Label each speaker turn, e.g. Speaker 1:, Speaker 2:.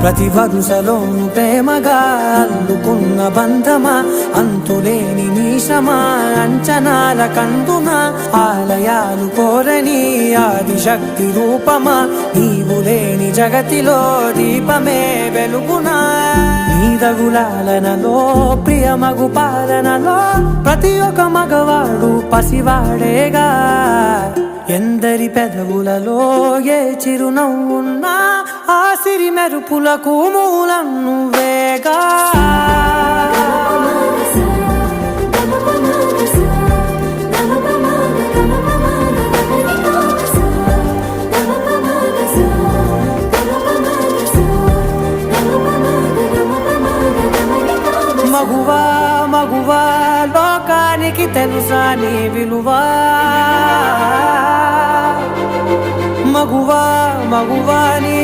Speaker 1: ప్రతి వరుసలోను ప్రేమగా అల్లుకున్న బంధమా, అంతులేని నీశమా అంచనాల కందున, ఆలయాలు కోరని ఆదిశక్తి రూపమా, నీవు లేని జగతిలో దీపమే వెలుగునా. నీదగులాలనలో ప్రియమగు పాలనలో ప్రతి ఒక్క మగవాడు పసివాడేగా. ఎందరి పెదవులలో ఏ చిరునవ్వున్నా ఆ సిరి మెరుపులకు మూలం నువ్వేగా. మగువా మగువా లోకానికి తెలుసా నీ విలువా. మగువా మగువా నీ